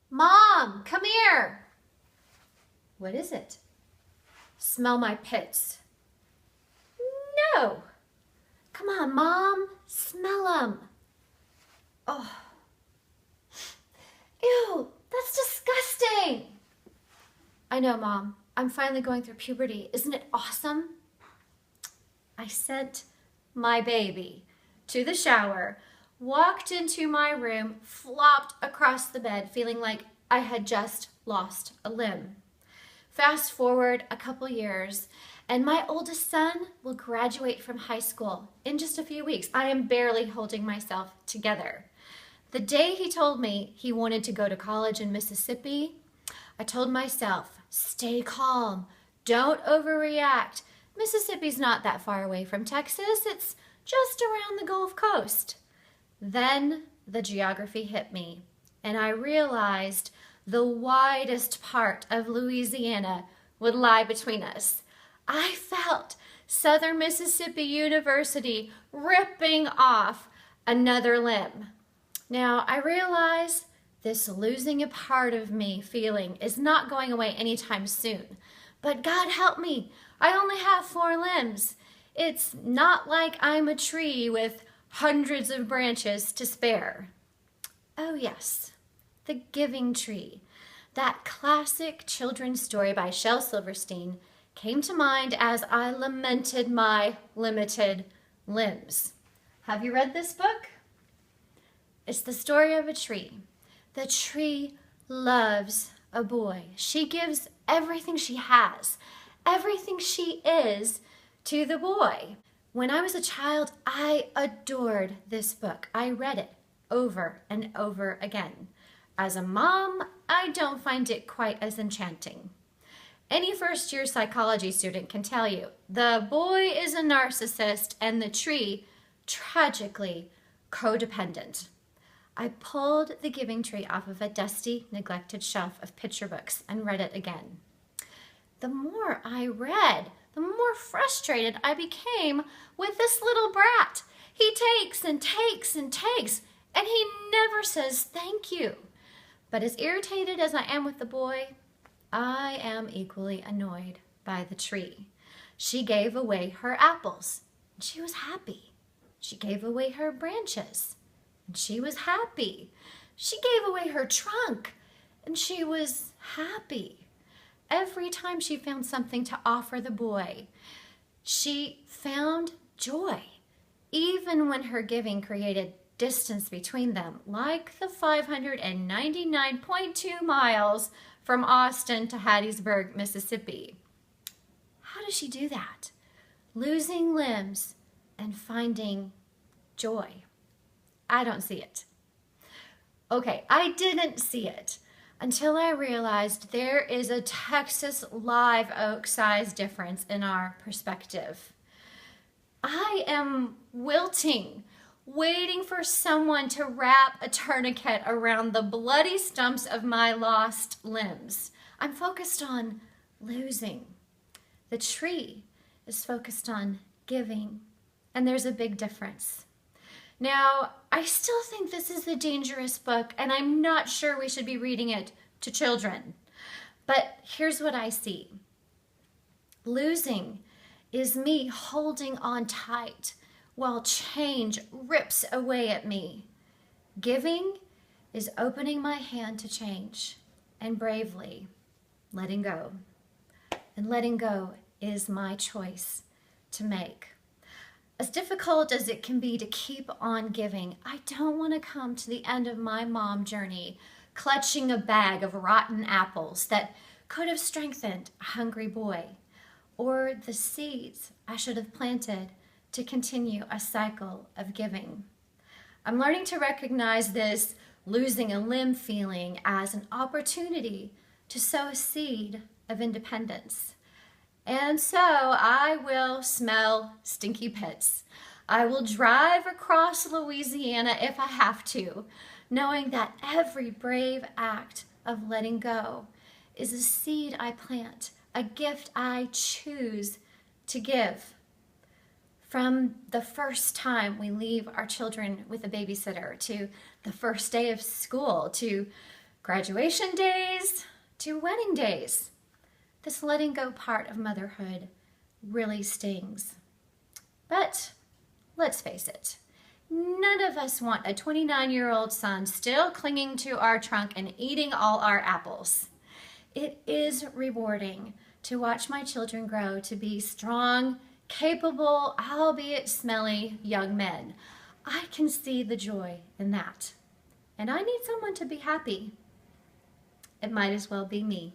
Mom, come here. What is it? Smell my pits. No. Come on, Mom. Smell them. Oh. Ew, that's disgusting. I know, Mom. I'm finally going through puberty. Isn't it awesome? I sent my baby to the shower, walked into my room, flopped across the bed, feeling like I had just lost a limb. Fast forward a couple years, and my oldest son will graduate from high school in just a few weeks. I am barely holding myself together. The day he told me he wanted to go to college in Mississippi, I told myself, stay calm, don't overreact. Mississippi's not that far away from Texas. It's just around the Gulf Coast. Then the geography hit me, and I realized the widest part of Louisiana would lie between us. I felt Southern Mississippi University ripping off another limb. Now, I realize this losing a part of me feeling is not going away anytime soon. But God help me, I only have 4 limbs. It's not like I'm a tree with hundreds of branches to spare. Oh yes, The Giving Tree. That classic children's story by Shel Silverstein came to mind as I lamented my limited limbs. Have you read this book? It's the story of a tree. The tree loves a boy. She gives everything she has, everything she is, to the boy. When I was a child, I adored this book. I read it over and over again. As a mom, I don't find it quite as enchanting. Any first-year psychology student can tell you the boy is a narcissist and the tree, tragically, codependent. I pulled The Giving Tree off of a dusty, neglected shelf of picture books and read it again. The more I read, the more frustrated I became with this little brat. He takes and takes and takes, and he never says thank you. But as irritated as I am with the boy, I am equally annoyed by the tree. She gave away her apples, and she was happy. She gave away her branches, and she was happy. She gave away her trunk, and she was happy. Every time she found something to offer the boy, she found joy, even when her giving created distance between them, like the 599.2 miles from Austin to Hattiesburg, Mississippi. How does she do that? Losing limbs and finding joy. I don't see it. Okay, I didn't see it until I realized there is a Texas live oak size difference in our perspective. I am wilting, waiting for someone to wrap a tourniquet around the bloody stumps of my lost limbs. I'm focused on losing. The tree is focused on giving, and there's a big difference. Now, I still think this is a dangerous book, and I'm not sure we should be reading it to children. But here's what I see. Losing is me holding on tight while change rips away at me. Giving is opening my hand to change and bravely letting go. And letting go is my choice to make. As difficult as it can be to keep on giving, I don't want to come to the end of my mom journey clutching a bag of rotten apples that could have strengthened a hungry boy, or the seeds I should have planted to continue a cycle of giving. I'm learning to recognize this losing a limb feeling as an opportunity to sow a seed of independence. And so I will smell stinky pits. I will drive across Louisiana if I have to, knowing that every brave act of letting go is a seed I plant, a gift I choose to give. From the first time we leave our children with a babysitter, to the first day of school, to graduation days to wedding days. This letting go part of motherhood really stings. But let's face it, none of us want a 29-year-old son still clinging to our trunk and eating all our apples. It is rewarding to watch my children grow to be strong, capable, albeit smelly young men. I can see the joy in that. And I need someone to be happy. It might as well be me.